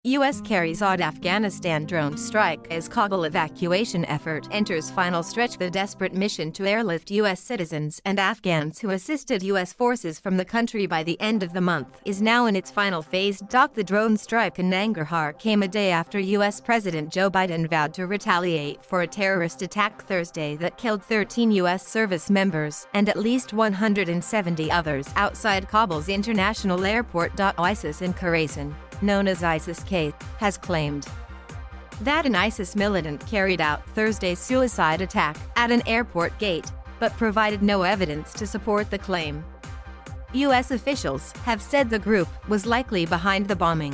U.S. carries out Afghanistan drone strike as Kabul evacuation effort enters final stretch. The desperate mission to airlift U.S. citizens and Afghans who assisted U.S. forces from the country by the end of the month is now in its final phase. The drone strike in Nangarhar came a day after U.S. President Joe Biden vowed to retaliate for a terrorist attack Thursday that killed 13 U.S. service members and at least 170 others outside Kabul's international airport.ISIS in Khorasan, known as ISIS-K, has claimed that an ISIS militant carried out Thursday's suicide attack at an airport gate, but provided no evidence to support the claim. U.S. officials have said the group was likely behind the bombing.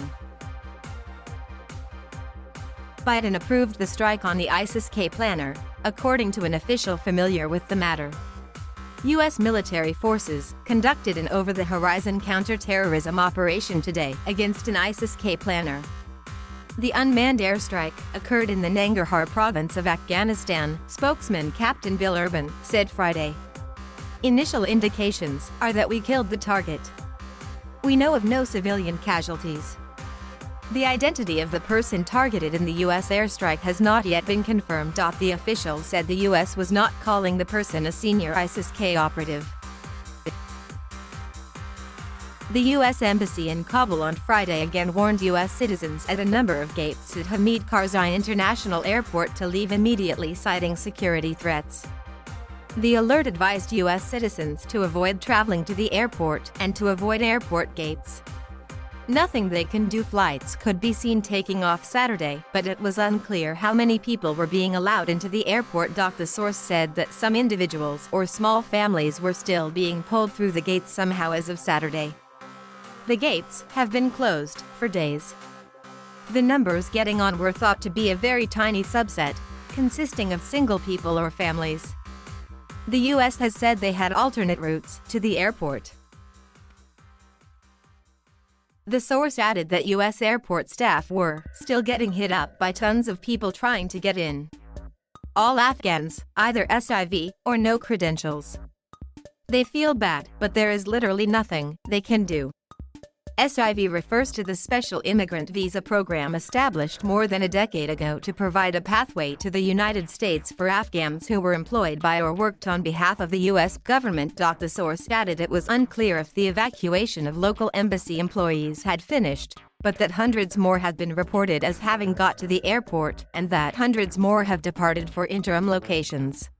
Biden approved the strike on the ISIS-K planner, according to an official familiar with the matter. U.S. military forces conducted an over-the-horizon counter-terrorism operation today against an ISIS-K planner. The unmanned airstrike occurred in the Nangarhar province of Afghanistan, spokesman Captain Bill Urban said Friday. Initial indications are that we killed the target. We know of no civilian casualties. The identity of the person targeted in the U.S. airstrike has not yet been confirmed. The official said the U.S. was not calling the person a senior ISIS-K operative. The U.S. Embassy in Kabul on Friday again warned U.S. citizens at a number of gates at Hamid Karzai International Airport to leave immediately, citing security threats. The alert advised U.S. citizens to avoid traveling to the airport and to avoid airport gates. Nothing they can do. Flights could be seen taking off Saturday, but it was unclear how many people were being allowed into the airport. The source said that some individuals or small families were still being pulled through the gates somehow as of Saturday. The gates have been closed for days. The numbers getting on were thought to be a very tiny subset, consisting of single people or families. The U.S. has said they had alternate routes to the airport. The source added that U.S. airport staff were still getting hit up by tons of people trying to get in. All Afghans, either SIV or no credentials. They feel bad, but there is literally nothing they can do. SIV refers to the special immigrant visa program established more than a decade ago to provide a pathway to the United States for Afghans who were employed by or worked on behalf of the U.S. government. The source added it was unclear if the evacuation of local embassy employees had finished, but that hundreds more had been reported as having got to the airport and that hundreds more have departed for interim locations.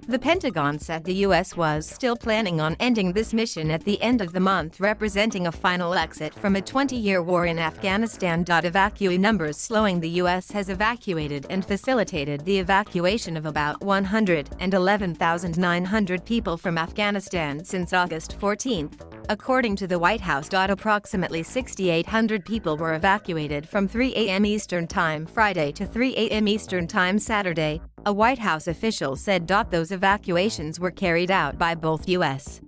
The Pentagon said the U.S. was still planning on ending this mission at the end of the month, representing a final exit from a 20-year war in Afghanistan. Evacuee numbers slowing. The U.S. has evacuated and facilitated the evacuation of about 111,900 people from Afghanistan since August 14, according to the White House. Approximately 6,800 people were evacuated from 3 a.m. Eastern Time Friday to 3 a.m. Eastern Time Saturday, a White House official said. Those evacuations were carried out by both U.S.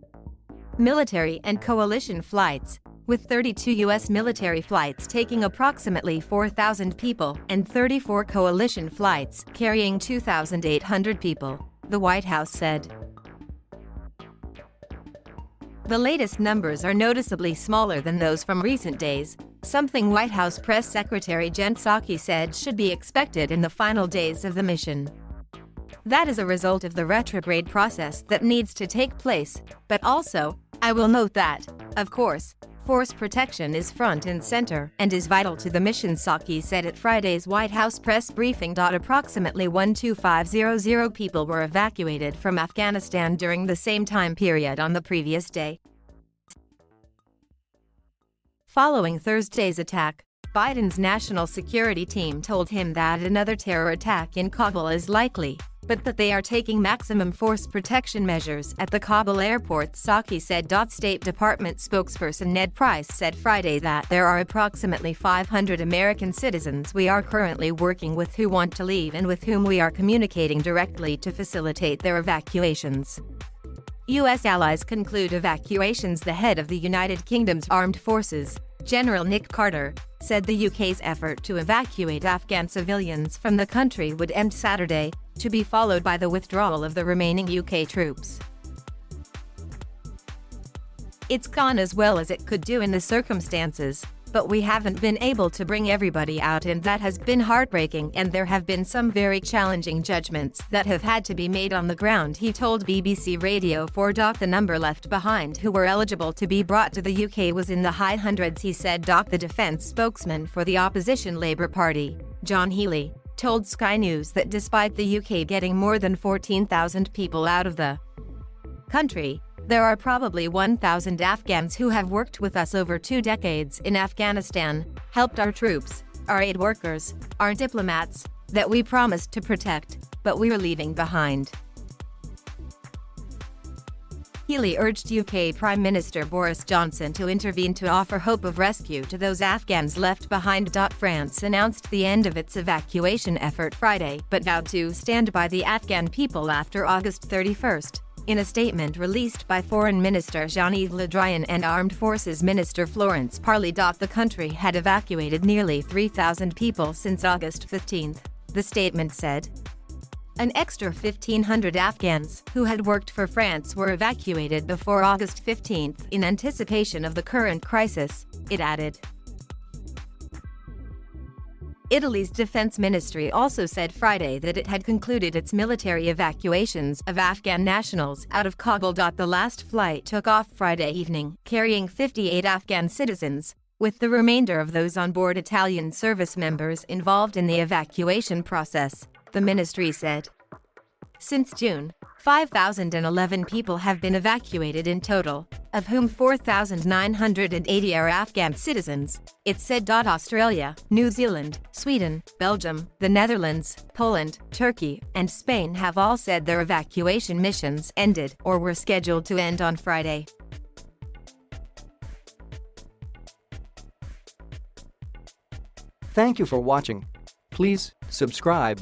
military and coalition flights, with 32 U.S. military flights taking approximately 4,000 people and 34 coalition flights carrying 2,800 people, the White House said. The latest numbers are noticeably smaller than those from recent days, something White House Press Secretary Jen Psaki said should be expected in the final days of the mission. That is a result of the retrograde process that needs to take place, but also, I will note that, of course, force protection is front and center and is vital to the mission, Psaki said at Friday's White House press briefing. Approximately 12500 people were evacuated from Afghanistan during the same time period on the previous day. Following Thursday's attack, Biden's national security team told him that another terror attack in Kabul is likely, but that they are taking maximum force protection measures at the Kabul airport, Psaki said. State Department spokesperson Ned Price said Friday that there are approximately 500 American citizens we are currently working with who want to leave and with whom we are communicating directly to facilitate their evacuations. U.S. allies conclude evacuations. The head of the United Kingdom's armed forces, General Nick Carter, said the UK's effort to evacuate Afghan civilians from the country would end Saturday, to be followed by the withdrawal of the remaining UK troops. It's gone as well as it could do in the circumstances, but we haven't been able to bring everybody out, and that has been heartbreaking, and there have been some very challenging judgments that have had to be made on the ground, he told BBC Radio 4. The number left behind who were eligible to be brought to the UK was in the high hundreds, he said. The defence spokesman for the opposition Labour Party, John Healey, told Sky News that despite the UK getting more than 14,000 people out of the country, there are probably 1,000 Afghans who have worked with us over 2 decades in Afghanistan, helped our troops, our aid workers, our diplomats, that we promised to protect, but we're leaving behind. Healey urged UK Prime Minister Boris Johnson to intervene to offer hope of rescue to those Afghans left behind. France announced the end of its evacuation effort Friday, but vowed to stand by the Afghan people after August 31. In a statement released by Foreign Minister Jean-Yves Le Drian and Armed Forces Minister Florence Parly, the country had evacuated nearly 3,000 people since August 15. The statement said. An extra 1,500 Afghans who had worked for France were evacuated before August 15 in anticipation of the current crisis, it added. Italy's defense ministry also said Friday that it had concluded its military evacuations of Afghan nationals out of Kabul. The last flight took off Friday evening, carrying 58 Afghan citizens, with the remainder of those on board Italian service members involved in the evacuation process, the ministry said. Since June, 5,011 people have been evacuated in total, of whom 4,980 are Afghan citizens, it said. Australia, New Zealand, Sweden, Belgium, the Netherlands, Poland, Turkey, and Spain have all said their evacuation missions ended or were scheduled to end on Friday. Thank you for watching. Please subscribe.